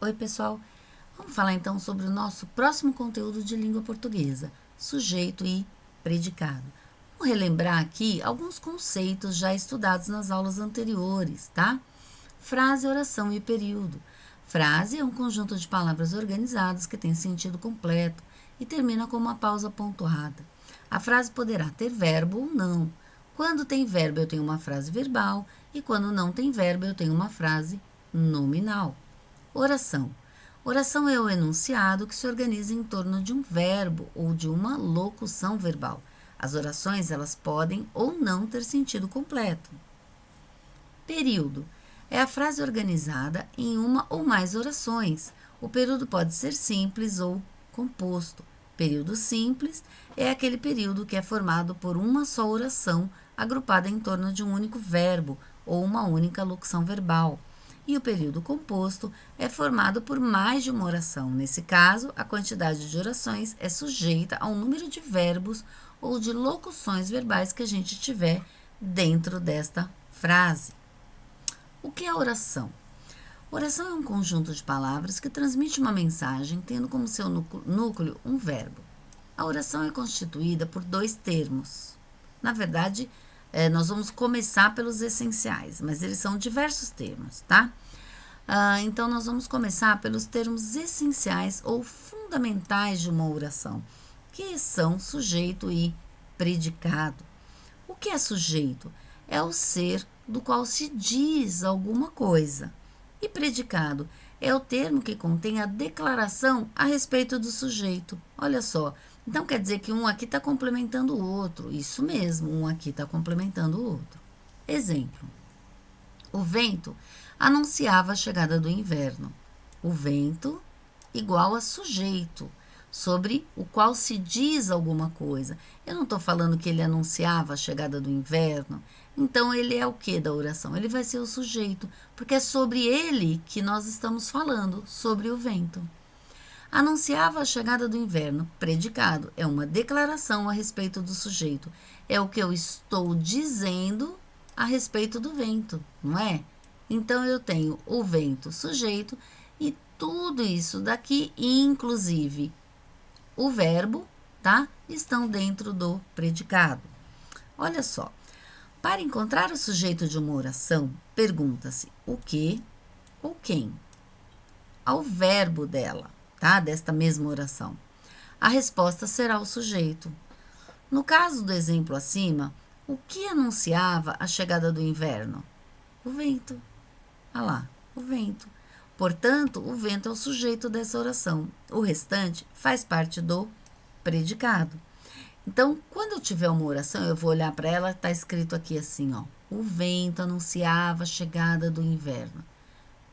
Oi, pessoal. Vamos falar então sobre o nosso próximo conteúdo de língua portuguesa, sujeito e predicado. Vamos relembrar aqui alguns conceitos já estudados nas aulas anteriores, tá? Frase, oração e período. Frase é um conjunto de palavras organizadas que tem sentido completo e termina com uma pausa pontuada. A frase poderá ter verbo ou não. Quando tem verbo, eu tenho uma frase verbal e quando não tem verbo, eu tenho uma frase nominal. Oração. Oração é o enunciado que se organiza em torno de um verbo ou de uma locução verbal. As orações, elas podem ou não ter sentido completo. Período. É a frase organizada em uma ou mais orações. O período pode ser simples ou composto. Período simples é aquele período que é formado por uma só oração agrupada em torno de um único verbo ou uma única locução verbal. E o período composto é formado por mais de uma oração. Nesse caso, a quantidade de orações é sujeita ao número de verbos ou de locuções verbais que a gente tiver dentro desta frase. O que é oração? Oração é um conjunto de palavras que transmite uma mensagem tendo como seu núcleo um verbo. A oração é constituída por dois termos. Na verdade, nós vamos começar pelos essenciais, mas eles são diversos termos, tá? Então, nós vamos começar pelos termos essenciais ou fundamentais de uma oração, que são sujeito e predicado. O que é sujeito? É o ser do qual se diz alguma coisa. E predicado é o termo que contém a declaração a respeito do sujeito. Olha só, então quer dizer que um aqui está complementando o outro. Isso mesmo, um aqui está complementando o outro. Exemplo. O vento anunciava a chegada do inverno. O vento igual a sujeito, sobre o qual se diz alguma coisa. Eu não estou falando que ele anunciava a chegada do inverno. Então, ele é o que da oração? Ele vai ser o sujeito, porque é sobre ele que nós estamos falando, sobre o vento. Anunciava a chegada do inverno, predicado, é uma declaração a respeito do sujeito. É o que eu estou dizendo a respeito do vento, não é? Então, eu tenho o vento, sujeito, e tudo isso daqui, inclusive o verbo, tá? Estão dentro do predicado. Olha só. Para encontrar o sujeito de uma oração, pergunta-se o que ou quem. Ao verbo dela, tá? Desta mesma oração. A resposta será o sujeito. No caso do exemplo acima, o que anunciava a chegada do inverno? O vento. Ah lá, o vento. Portanto, o vento é o sujeito dessa oração. O restante faz parte do predicado. Então, quando eu tiver uma oração, eu vou olhar para ela, está escrito aqui assim, ó. O vento anunciava a chegada do inverno.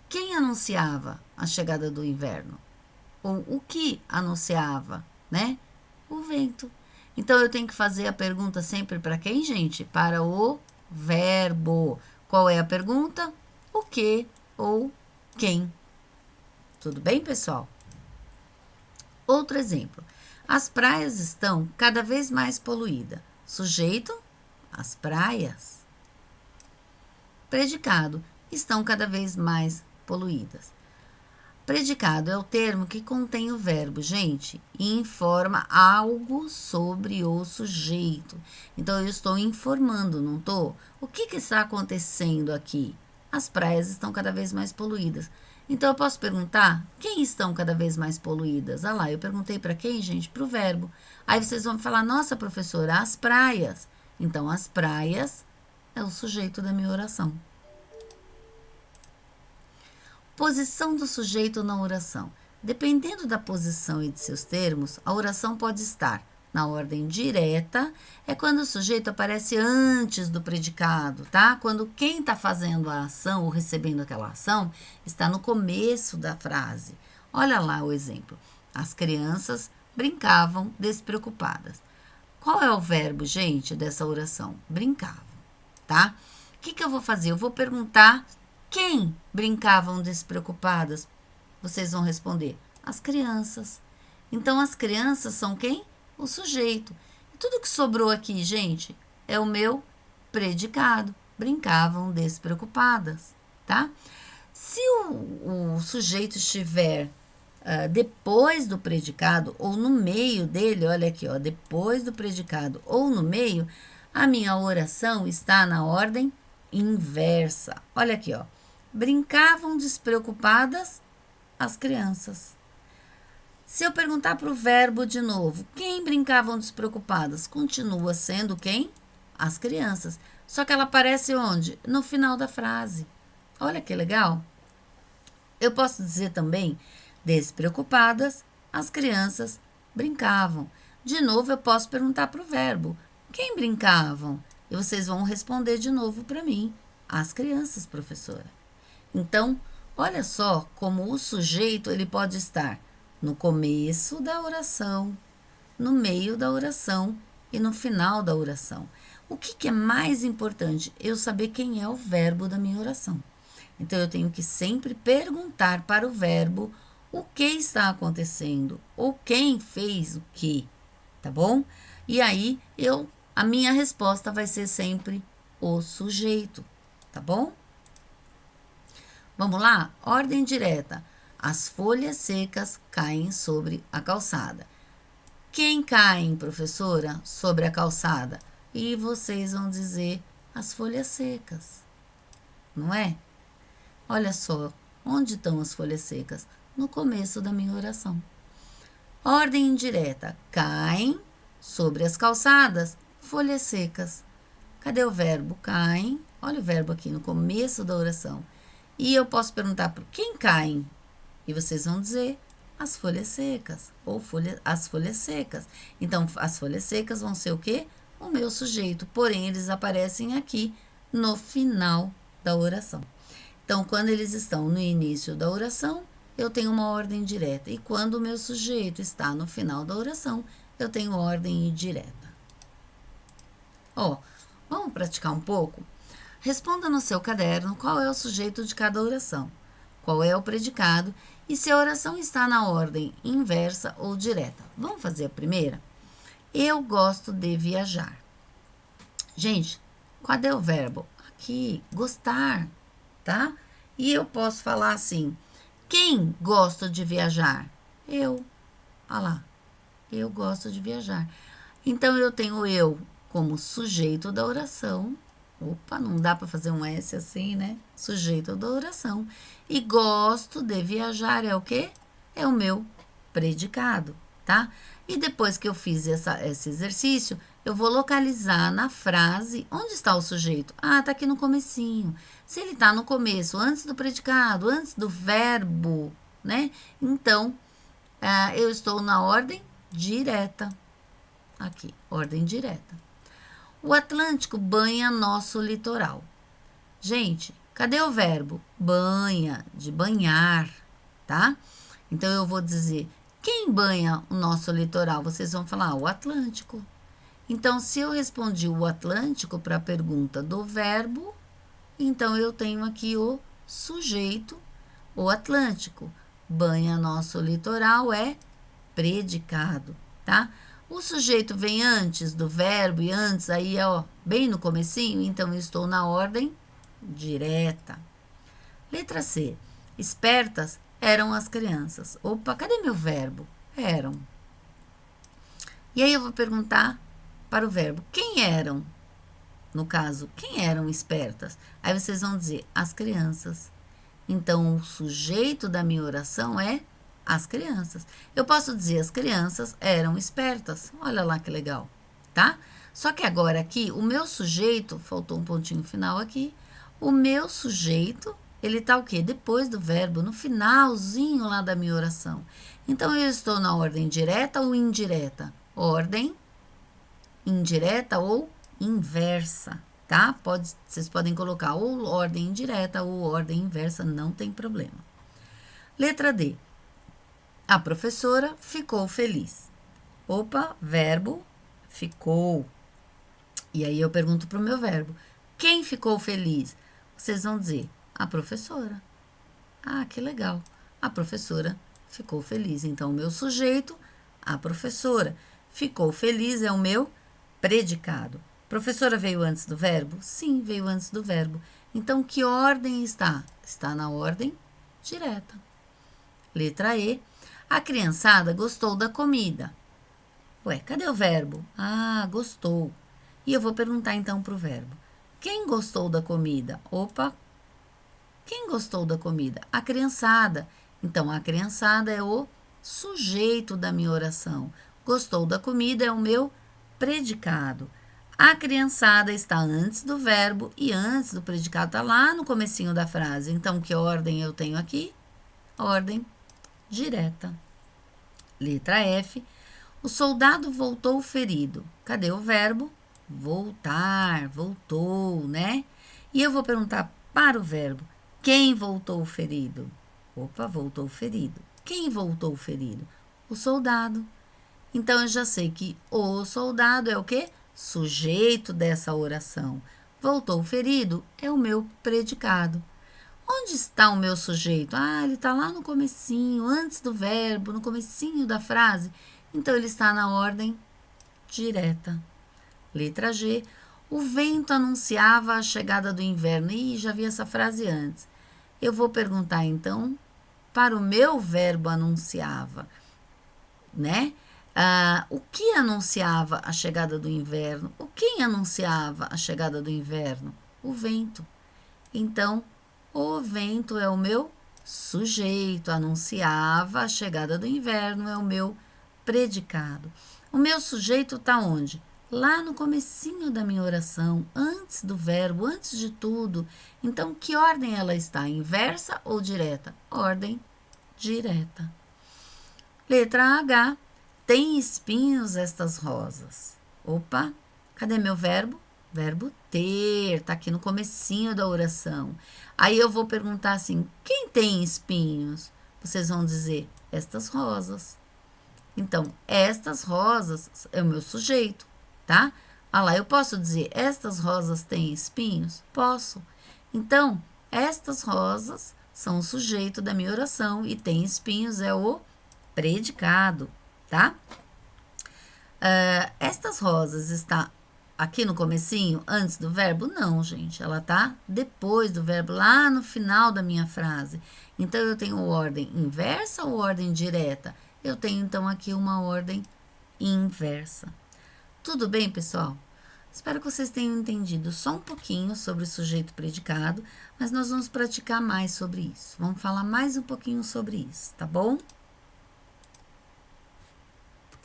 Quem anunciava a chegada do inverno? Ou o que anunciava, né? O vento. Então, eu tenho que fazer a pergunta sempre para quem, gente? Para o verbo. Qual é a pergunta? O que ou quem? Tudo bem, pessoal? Outro exemplo. As praias estão cada vez mais poluídas. Sujeito, as praias. Predicado, estão cada vez mais poluídas. Predicado é o termo que contém o verbo, gente, e informa algo sobre o sujeito. Então, eu estou informando, não estou? O que está acontecendo aqui? As praias estão cada vez mais poluídas. Então, eu posso perguntar, quem estão cada vez mais poluídas? Ah lá, eu perguntei para quem, gente? Para o verbo. Aí vocês vão falar, nossa, professora, as praias. Então, as praias é o sujeito da minha oração. Posição do sujeito na oração. Dependendo da posição e de seus termos, a oração pode estar na ordem direta, é quando o sujeito aparece antes do predicado, tá? Quando quem está fazendo a ação ou recebendo aquela ação está no começo da frase. Olha lá o exemplo. As crianças brincavam despreocupadas. Qual é o verbo, gente, dessa oração? Brincavam, tá? O que eu vou fazer? Eu vou perguntar quem brincavam despreocupadas? Vocês vão responder, as crianças. Então, as crianças são quem? O sujeito. E tudo que sobrou aqui, gente, é o meu predicado. Brincavam despreocupadas, tá? Se o sujeito estiver depois do predicado ou no meio dele, olha aqui, ó, depois do predicado ou no meio, a minha oração está na ordem inversa. Olha aqui, ó. Brincavam despreocupadas as crianças. Se eu perguntar para o verbo de novo, quem brincavam despreocupadas? Continua sendo quem? As crianças. Só que ela aparece onde? No final da frase. Olha que legal. Eu posso dizer também, despreocupadas, as crianças brincavam. De novo, eu posso perguntar para o verbo, quem brincavam? E vocês vão responder de novo para mim, as crianças, professora. Então, olha só como o sujeito ele pode estar no começo da oração, no meio da oração e no final da oração. O que é mais importante? Eu saber quem é o verbo da minha oração. Então, eu tenho que sempre perguntar para o verbo o que está acontecendo ou quem fez o que, tá bom? E aí, a minha resposta vai ser sempre o sujeito, tá bom? Vamos lá? Ordem direta. As folhas secas caem sobre a calçada. Quem caem, professora, sobre a calçada? E vocês vão dizer as folhas secas, não é? Olha só, onde estão as folhas secas? No começo da minha oração. Ordem indireta. Caem sobre as calçadas folhas secas. Cadê o verbo? Caem. Olha o verbo aqui no começo da oração. E eu posso perguntar por quem caem? E vocês vão dizer as folhas secas ou as folhas secas. Então, as folhas secas vão ser o quê? O meu sujeito. Porém, eles aparecem aqui no final da oração. Então, quando eles estão no início da oração, eu tenho uma ordem direta. E quando o meu sujeito está no final da oração, eu tenho ordem indireta. Ó, vamos praticar um pouco? Responda no seu caderno qual é o sujeito de cada oração, qual é o predicado e se a oração está na ordem inversa ou direta. Vamos fazer a primeira? Eu gosto de viajar. Gente, cadê o verbo? Aqui, gostar, tá? E eu posso falar assim, quem gosta de viajar? Eu. Olha lá, eu gosto de viajar. Então, eu tenho eu como sujeito da oração. Opa, não dá para fazer um S assim, né? Sujeito da oração. E gosto de viajar é o quê? É o meu predicado, tá? E depois que eu fiz esse exercício, eu vou localizar na frase onde está o sujeito. Ah, tá aqui no comecinho. Se ele tá no começo, antes do predicado, antes do verbo, né? Então, eu estou na ordem direta. Aqui, ordem direta. O Atlântico banha nosso litoral. Gente, cadê o verbo? Banha, de banhar, tá? Então, eu vou dizer, quem banha o nosso litoral? Vocês vão falar, o Atlântico. Então, se eu respondi o Atlântico para a pergunta do verbo, então eu tenho aqui o sujeito, o Atlântico. Banha nosso litoral é predicado, tá? O sujeito vem antes do verbo e antes aí, ó, bem no comecinho, então eu estou na ordem direta. Letra C. Espertas eram as crianças. Opa, cadê meu verbo? Eram. E aí eu vou perguntar para o verbo, quem eram? No caso, quem eram espertas? Aí vocês vão dizer, as crianças. Então, o sujeito da minha oração é as crianças. Eu posso dizer, as crianças eram espertas. Olha lá que legal, tá? Só que agora aqui, o meu sujeito, faltou um pontinho final aqui, o meu sujeito, ele tá o quê? Depois do verbo, no finalzinho lá da minha oração. Então, eu estou na ordem direta ou indireta? Ordem indireta ou inversa, tá? Vocês podem colocar ou ordem indireta ou ordem inversa, não tem problema. Letra D. A professora ficou feliz. Opa, verbo ficou. E aí eu pergunto para o meu verbo, quem ficou feliz? Vocês vão dizer, a professora. Ah, que legal. A professora ficou feliz. Então, o meu sujeito, a professora. Ficou feliz é o meu predicado. Professora veio antes do verbo? Sim, veio antes do verbo. Então, que ordem está? Está na ordem direta. Letra E. A criançada gostou da comida. Ué, cadê o verbo? Ah, gostou. E eu vou perguntar então para o verbo. Quem gostou da comida? Opa, quem gostou da comida? A criançada. Então, a criançada é o sujeito da minha oração. Gostou da comida é o meu predicado. A criançada está antes do verbo e antes do predicado está lá no comecinho da frase. Então, que ordem eu tenho aqui? Ordem direta. Letra F. O soldado voltou ferido. Cadê o verbo? Voltar, voltou, né? E eu vou perguntar para o verbo. Quem voltou ferido? Opa, voltou ferido. Quem voltou ferido? O soldado. Então, eu já sei que o soldado é o quê? Sujeito dessa oração. Voltou ferido é o meu predicado. Onde está o meu sujeito? Ah, ele está lá no comecinho, antes do verbo, no comecinho da frase. Então, ele está na ordem direta. Letra G. O vento anunciava a chegada do inverno. Ih, já vi essa frase antes. Eu vou perguntar, então, para o meu verbo anunciava, né? O que anunciava a chegada do inverno? O quem anunciava a chegada do inverno? O vento. Então, o vento é o meu sujeito, anunciava a chegada do inverno, é o meu predicado. O meu sujeito está onde? Lá no comecinho da minha oração, antes do verbo, antes de tudo. Então, que ordem ela está? Inversa ou direta? Ordem direta. Letra H. Tem espinhos estas rosas. Opa, cadê meu verbo? Verbo ter, tá aqui no comecinho da oração. Aí eu vou perguntar assim, quem tem espinhos? Vocês vão dizer, estas rosas. Então, estas rosas é o meu sujeito, tá? Ah lá, eu posso dizer, estas rosas têm espinhos? Posso. Então, estas rosas são o sujeito da minha oração e tem espinhos é o predicado, tá? Estas rosas está aqui no comecinho, antes do verbo? Não, gente, ela tá depois do verbo, lá no final da minha frase. Então, eu tenho ordem inversa ou ordem direta? Eu tenho, então, aqui uma ordem inversa. Tudo bem, pessoal? Espero que vocês tenham entendido só um pouquinho sobre o sujeito predicado, mas nós vamos praticar mais sobre isso. Vamos falar mais um pouquinho sobre isso, tá bom?